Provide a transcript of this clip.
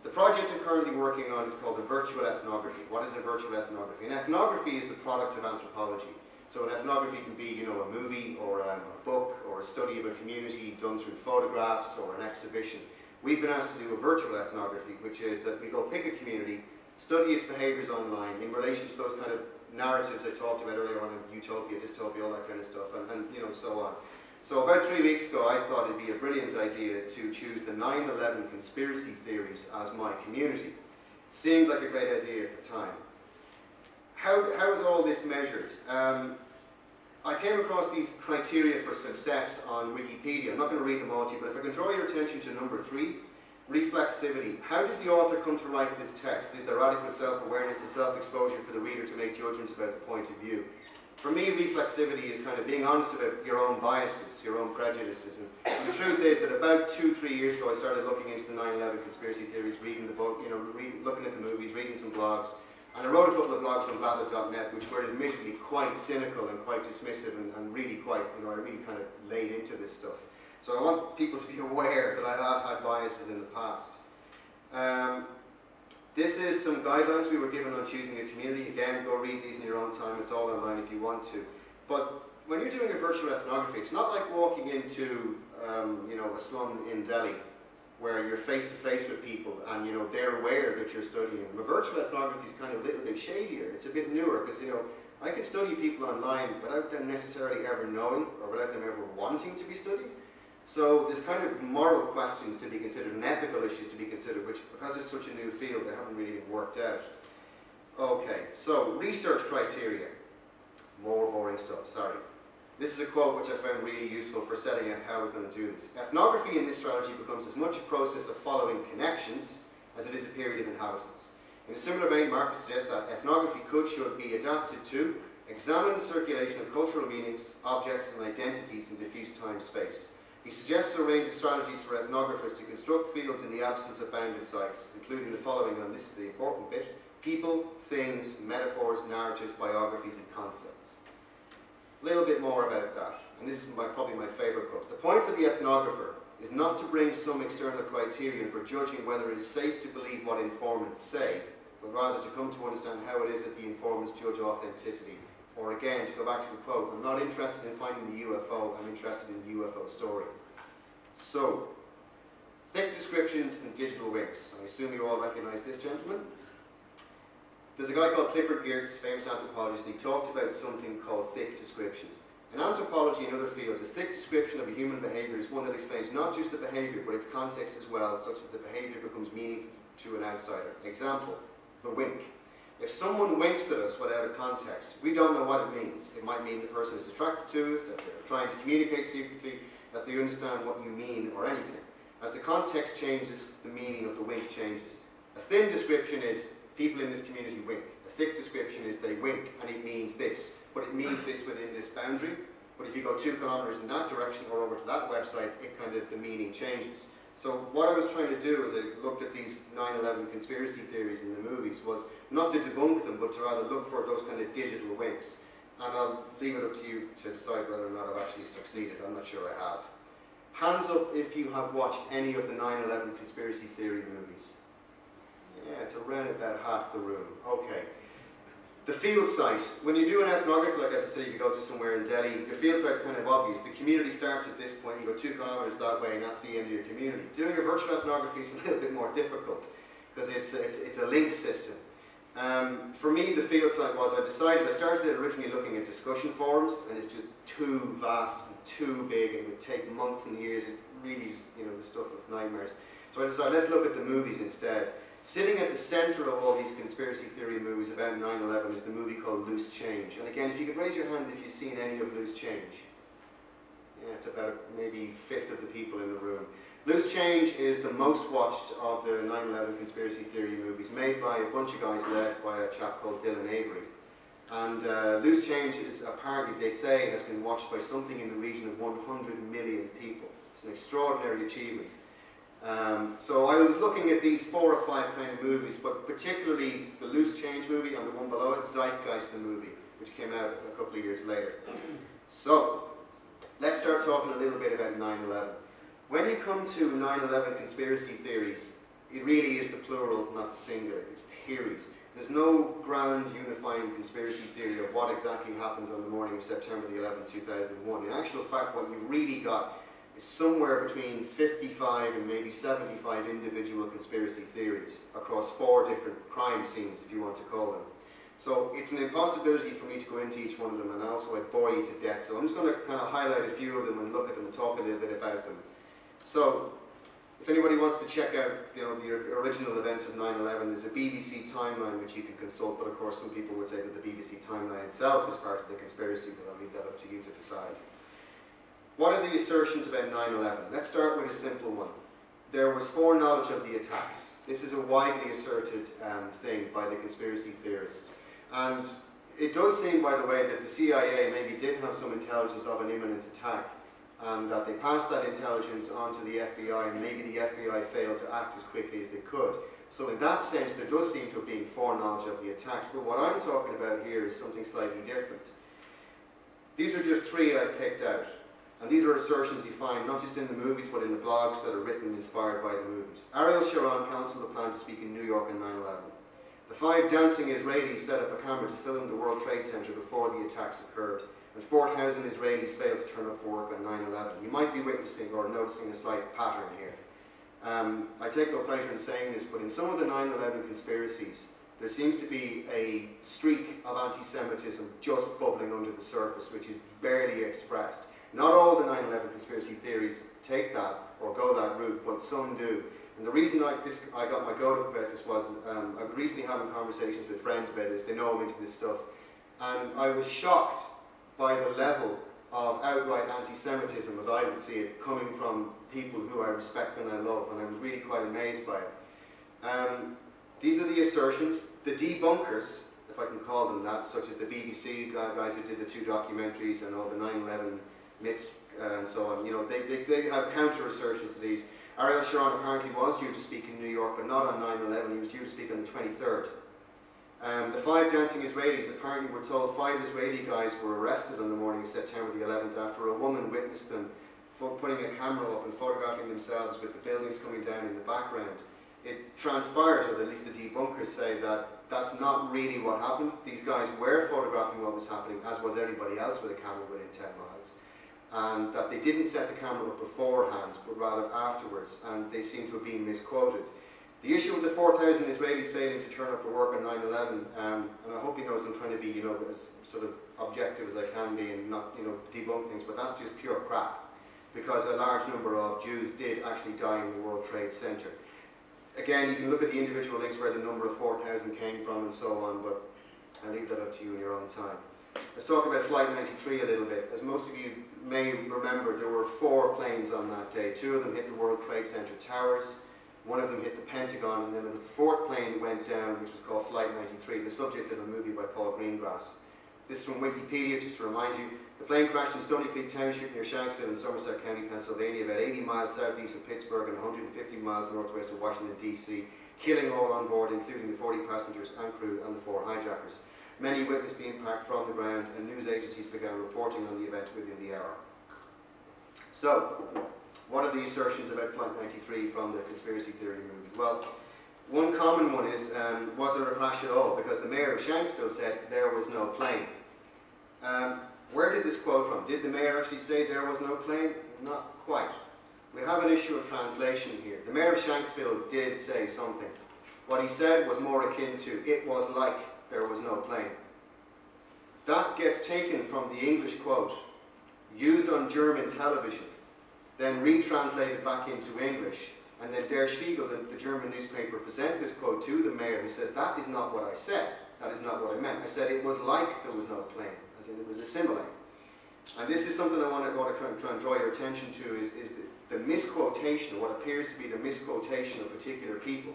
The project I'm currently working on is called the virtual ethnography. What is a virtual ethnography? An ethnography is the product of anthropology. So an ethnography can be, you know, a movie or a book or a study of a community done through photographs or an exhibition. We've been asked to do a virtual ethnography, which is that we go pick a community, study its behaviours online in relation to those kind of narratives I talked about earlier on of utopia, dystopia, all that kind of stuff, and you know, so on. So about 3 weeks ago, I thought it'd be a brilliant idea to choose the 9/11 conspiracy theories as my community. Seemed like a great idea at the time. How is all this measured? I came across these criteria for success on Wikipedia. I'm not going to read them all to you, but if I can draw your attention to number 3, reflexivity. How did the author come to write this text? Is there adequate self-awareness and self-exposure for the reader to make judgments about the point of view? For me, reflexivity is kind of being honest about your own biases, your own prejudices. And the truth is that about 2-3 years ago, I started looking into the 9/11 conspiracy theories, reading the book, you know, looking at the movies, reading some blogs. And I wrote a couple of blogs on Blather.net, which were admittedly quite cynical and quite dismissive and really quite, you know, I really kind of laid into this stuff. So I want people to be aware that I have had biases in the past. This is some guidelines we were given on choosing a community. Again, go read these in your own time. It's all online if you want to. But when you're doing a virtual ethnography, it's not like walking into, you know, a slum in Delhi, where you're face to face with people and, you know, they're aware that you're studying them. A virtual ethnography is kind of a little bit shadier. It's a bit newer because, you know, I can study people online without them necessarily ever knowing or without them ever wanting to be studied. So there's kind of moral questions to be considered and ethical issues to be considered, which, because it's such a new field, they haven't really been worked out. Okay, so research criteria. More boring stuff, sorry. This is a quote which I found really useful for setting out how we're going to do this. Ethnography in this strategy becomes as much a process of following connections as it is a period of inhabitants. In a similar vein, Marcus suggests that ethnography should be adapted to examine the circulation of cultural meanings, objects and identities in diffuse time-space. He suggests a range of strategies for ethnographers to construct fields in the absence of bounded sites, including the following, and this is the important bit: people, things, metaphors, narratives, biographies and conflicts. A little bit more about that, and this is probably my favourite quote. The point for the ethnographer is not to bring some external criterion for judging whether it is safe to believe what informants say, but rather to come to understand how it is that the informants judge authenticity. Or again, to go back to the quote, I'm not interested in finding the UFO, I'm interested in the UFO story. So, thick descriptions and digital winks. I assume you all recognise this gentleman. There's a guy called Clifford Geertz, famous anthropologist, and he talked about something called thick descriptions. In anthropology and other fields, a thick description of a human behaviour is one that explains not just the behaviour, but its context as well, such that the behaviour becomes meaningful to an outsider. Example, the wink. If someone winks at us without a context, we don't know what it means. It might mean the person is attracted to us, that they're trying to communicate secretly, that they understand what you mean, or anything. As the context changes, the meaning of the wink changes. A thin description is people in this community wink. A thick description is they wink and it means this, but it means this within this boundary. But if you go 2 kilometers in that direction or over to that website, the meaning changes. So what I was trying to do as I looked at these 9/11 conspiracy theories in the movies was not to debunk them, but to rather look for those kind of digital winks. And I'll leave it up to you to decide whether or not I've actually succeeded. I'm not sure I have. Hands up if you have watched any of the 9/11 conspiracy theory movies. Yeah, it's around about half the room. Okay. The field site. When you do an ethnography, like I said, you go to somewhere in Delhi, your field site's kind of obvious. The community starts at this point, you go 2 kilometers that way, and that's the end of your community. Doing a virtual ethnography is a little bit more difficult, because it's a link system. For me, the field site was, I started originally looking at discussion forums, and it's just too vast and too big, and it would take months and years. It's really just, you know, the stuff of nightmares. So I decided, let's look at the movies instead. Sitting at the centre of all these conspiracy theory movies about 9/11 is the movie called Loose Change. And again, if you could raise your hand if you've seen any of Loose Change. Yeah, it's about maybe 1/5 of the people in the room. Loose Change is the most watched of the 9/11 conspiracy theory movies, made by a bunch of guys led by a chap called Dylan Avery. And Loose Change is apparently, they say, has been watched by something in the region of 100 million people. It's an extraordinary achievement. So I was looking at these 4 or 5 kind of movies, but particularly the Loose Change movie and the one below it, Zeitgeist the movie, which came out a couple of years later. So, let's start talking a little bit about 9/11. When you come to 9/11 conspiracy theories, it really is the plural, not the singular. It's theories. There's no grand unifying conspiracy theory of what exactly happened on the morning of September the 11th, 2001. In actual fact, what you've really got is somewhere between 55 and maybe 75 individual conspiracy theories across 4 different crime scenes, if you want to call them. So it's an impossibility for me to go into each one of them, and also I bore you to death. So I'm just going to kind of highlight a few of them and look at them and talk a little bit about them. So if anybody wants to check out, the original events of 9/11, there's a BBC timeline which you can consult, but of course some people would say that the BBC timeline itself is part of the conspiracy, but I'll leave that up to you to decide. What are the assertions about 9/11? Let's start with a simple one. There was foreknowledge of the attacks. This is a widely asserted thing by the conspiracy theorists. And it does seem, by the way, that the CIA maybe did have some intelligence of an imminent attack, and that they passed that intelligence on to the FBI, and maybe the FBI failed to act as quickly as they could. So in that sense, there does seem to have been foreknowledge of the attacks. But what I'm talking about here is something slightly different. These are just 3 I've picked out. And these are assertions you find not just in the movies, but in the blogs that are written inspired by the movies. Ariel Sharon cancelled the plan to speak in New York on 9/11. The 5 dancing Israelis set up a camera to film the World Trade Center before the attacks occurred. And 4,000 Israelis failed to turn up for work on 9/11. You might be witnessing or noticing a slight pattern here. I take no pleasure in saying this, but in some of the 9/11 conspiracies, there seems to be a streak of anti-Semitism just bubbling under the surface, which is barely expressed. Not all the 9/11 conspiracy theories take that or go that route, but some do. And the reason I got my goat up about this was I've recently having conversations with friends about this. They know I'm into this stuff. And I was shocked by the level of outright anti-Semitism, as I would see it, coming from people who I respect and I love, and I was really quite amazed by it. These are the assertions. The debunkers, if I can call them that, such as the BBC guys who did the 2 documentaries and all the 9/11 myths and so on, they have counter assertions to these. Ariel Sharon apparently was due to speak in New York, but not on 9/11. He was due to speak on the 23rd. The 5 dancing Israelis, apparently we're told 5 Israeli guys were arrested on the morning of September the 11th after a woman witnessed them putting a camera up and photographing themselves with the buildings coming down in the background. It transpires, or at least the debunkers say, that that's not really what happened. These guys were photographing what was happening, as was everybody else with a camera within 10 miles. And that they didn't set the camera up beforehand, but rather afterwards, and they seem to have been misquoted. The issue with the 4,000 Israelis failing to turn up for work on 9/11, and I hope he knows I'm trying to be, as sort of objective as I can be and not, debunk things, but that's just pure crap, because a large number of Jews did actually die in the World Trade Center. Again, you can look at the individual links where the number of 4,000 came from and so on, but I'll leave that up to you in your own time. Let's talk about Flight 93 a little bit. As most of you may remember, there were 4 planes on that day. 2 of them hit the World Trade Center towers, 1 of them hit the Pentagon, and then there was the 4th plane that went down, which was called Flight 93, the subject of a movie by Paul Greengrass. This is from Wikipedia, just to remind you. The plane crashed in Stony Creek Township near Shanksville in Somerset County, Pennsylvania, about 80 miles southeast of Pittsburgh and 150 miles northwest of Washington, D.C., killing all on board, including the 40 passengers and crew and the 4 hijackers. Many witnessed the impact from the ground, and news agencies began reporting on the event within the hour. So, what are the assertions about Flight 93 from the conspiracy theory movie? Well, one common one is, was there a crash at all? Because the mayor of Shanksville said there was no plane. Where did this quote from? Did the mayor actually say there was no plane? Not quite. We have an issue of translation here. The mayor of Shanksville did say something. What he said was more akin to, it was like there was no plane. That gets taken from the English quote, used on German television, then retranslated back into English, and then Der Spiegel, the German newspaper, present this quote to the mayor, who said, that is not what I said, that is not what I meant. I said it was like there was no plane, as in it was a simile. And this is something I want to try and draw your attention to, is the misquotation, or what appears to be the misquotation of particular people.